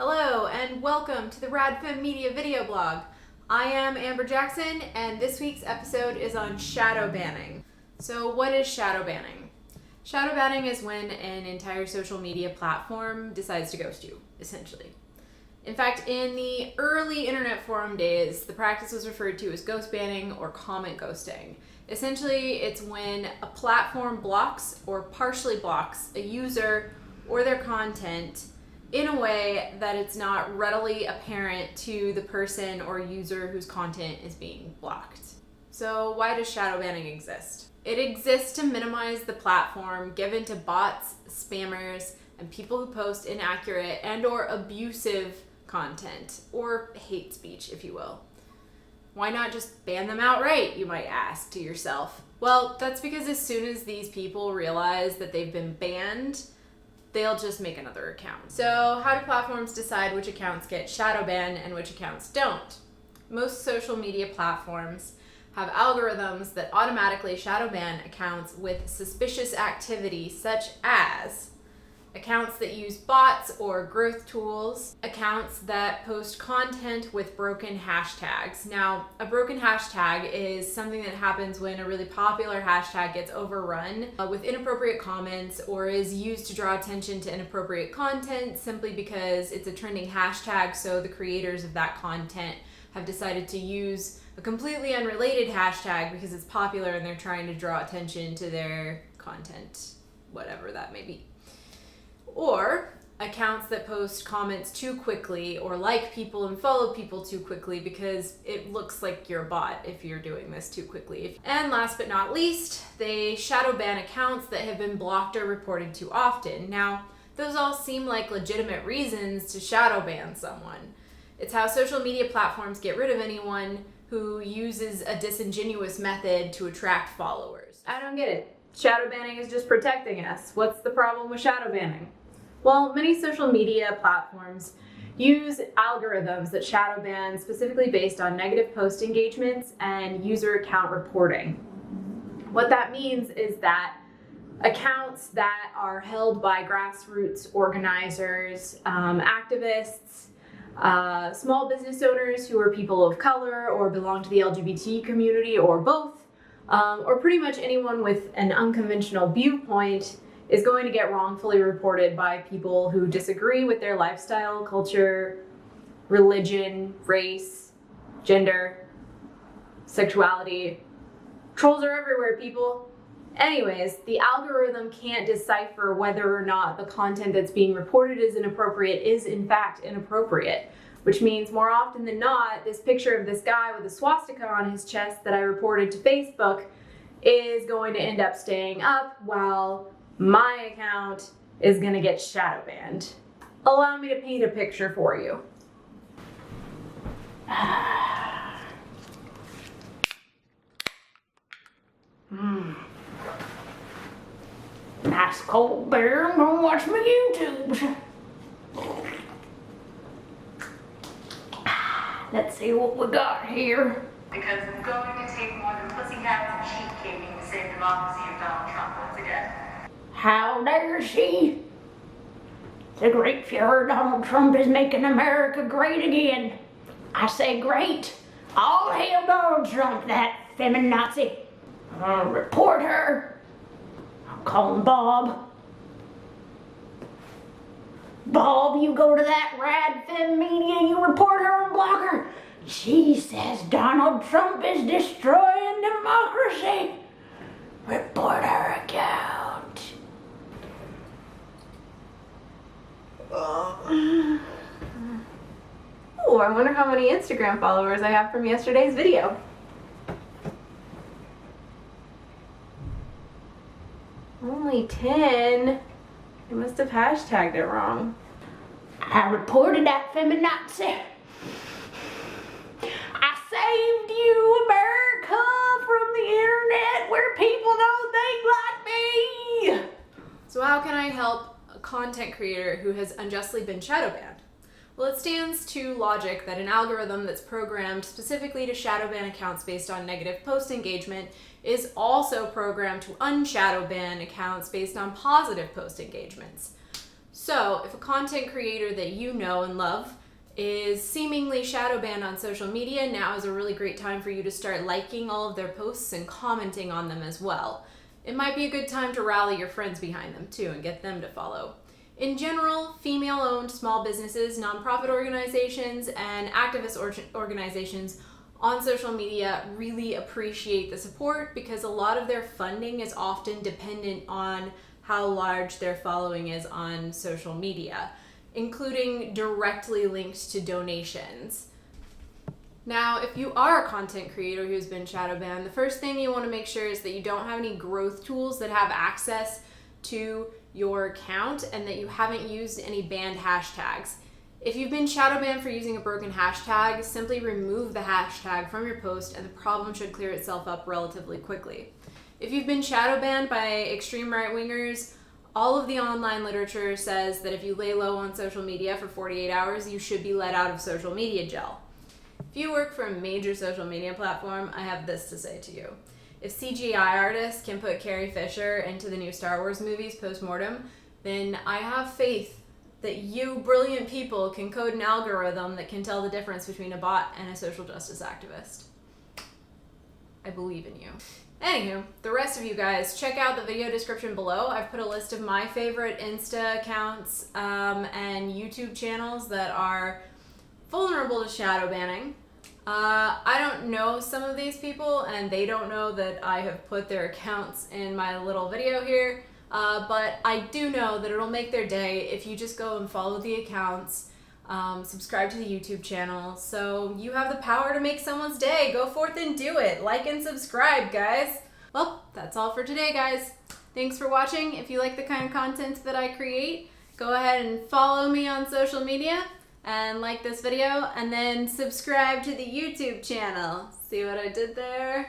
Hello and welcome to the RadFem Media video blog. I am Amber Jackson and this week's episode is on shadow banning. So what is shadow banning? Shadow banning is when an entire social media platform decides to ghost you, essentially. In fact, in the early internet forum days, the practice was referred to as ghost banning or comment ghosting. Essentially, it's when a platform blocks or partially blocks a user or their content in a way that it's not readily apparent to the person or user whose content is being blocked. So why does shadow banning exist? It exists to minimize the platform given to bots, spammers, and people who post inaccurate and or abusive content, or hate speech, if you will. Why not just ban them outright, you might ask to yourself? Well, that's because as soon as these people realize that they've been banned, they'll just make another account. So how do platforms decide which accounts get shadow banned and which accounts don't? Most social media platforms have algorithms that automatically shadow ban accounts with suspicious activity, such as accounts that use bots or growth tools, accounts that post content with broken hashtags. Now, a broken hashtag is something that happens when a really popular hashtag gets overrun with inappropriate comments or is used to draw attention to inappropriate content simply because it's a trending hashtag, so the creators of that content have decided to use a completely unrelated hashtag because it's popular and they're trying to draw attention to their content, whatever that may be. Or accounts that post comments too quickly or like people and follow people too quickly because it looks like you're a bot if you're doing this too quickly. And last but not least, they shadow ban accounts that have been blocked or reported too often. Now, those all seem like legitimate reasons to shadow ban someone. It's how social media platforms get rid of anyone who uses a disingenuous method to attract followers. I don't get it. Shadow banning is just protecting us. What's the problem with shadow banning? Well, many social media platforms use algorithms that shadow ban specifically based on negative post engagements and user account reporting. What that means is that accounts that are held by grassroots organizers, activists, small business owners who are people of color or belong to the LGBT community or both, or pretty much anyone with an unconventional viewpoint is going to get wrongfully reported by people who disagree with their lifestyle, culture, religion, race, gender, sexuality. Trolls are everywhere, people. Anyways, the algorithm can't decipher whether or not the content that's being reported as inappropriate is in fact inappropriate, which means more often than not, this picture of this guy with a swastika on his chest that I reported to Facebook is going to end up staying up while my account is going to get shadow banned. Allow me to paint a picture for you. Nice cold beer. I'm gonna watch my YouTubes. Let's see what we got here. Because it's going to take more than pussycats and sheep caking to save democracy of Donald Trump once again. How dare she? The great Fuhrer Donald Trump is making America great again. I say great. All hail Donald Trump, that feminazi. I'll report her. I'll call him Bob. Bob, you go to that RadFem Media, you report her and block her. She says Donald Trump is destroying democracy. Report her account. Oh, I wonder how many Instagram followers I have from yesterday's video. Only 10. I must have hashtagged it wrong. I reported that feminazi. I saved you, America, from the internet where people don't think like me. So how can I help a content creator who has unjustly been shadow banned? Well, it stands to logic that an algorithm that's programmed specifically to shadow ban accounts based on negative post engagement is also programmed to unshadow ban accounts based on positive post engagements. So if a content creator that you know and love is seemingly shadow banned on social media, now is a really great time for you to start liking all of their posts and commenting on them as well. It might be a good time to rally your friends behind them too and get them to follow. In general, female-owned small businesses, nonprofit organizations, and activist organizations on social media really appreciate the support because a lot of their funding is often dependent on how large their following is on social media, including directly linked to donations. Now, if you are a content creator who's been shadow banned, the first thing you want to make sure is that you don't have any growth tools that have access to your account and that you haven't used any banned hashtags. If you've been shadow banned for using a broken hashtag, simply remove the hashtag from your post and the problem should clear itself up relatively quickly. If you've been shadow banned by extreme right-wingers, all of the online literature says that if you lay low on social media for 48 hours, you should be let out of social media jail. If you work for a major social media platform, I have this to say to you. If CGI artists can put Carrie Fisher into the new Star Wars movies post-mortem, then I have faith that you brilliant people can code an algorithm that can tell the difference between a bot and a social justice activist. I believe in you. Anywho, the rest of you guys, check out the video description below. I've put a list of my favorite Insta accounts and YouTube channels that are vulnerable to shadow banning. I don't know some of these people and they don't know that I have put their accounts in my little video here, but I do know that it'll make their day if you just go and follow the accounts, subscribe to the YouTube channel, so you have the power to make someone's day. Go forth and do it. Like and subscribe, guys. Well, that's all for today, guys. Thanks for watching. If you like the kind of content that I create, go ahead and follow me on social media and like this video, and then subscribe to the YouTube channel. See what I did there?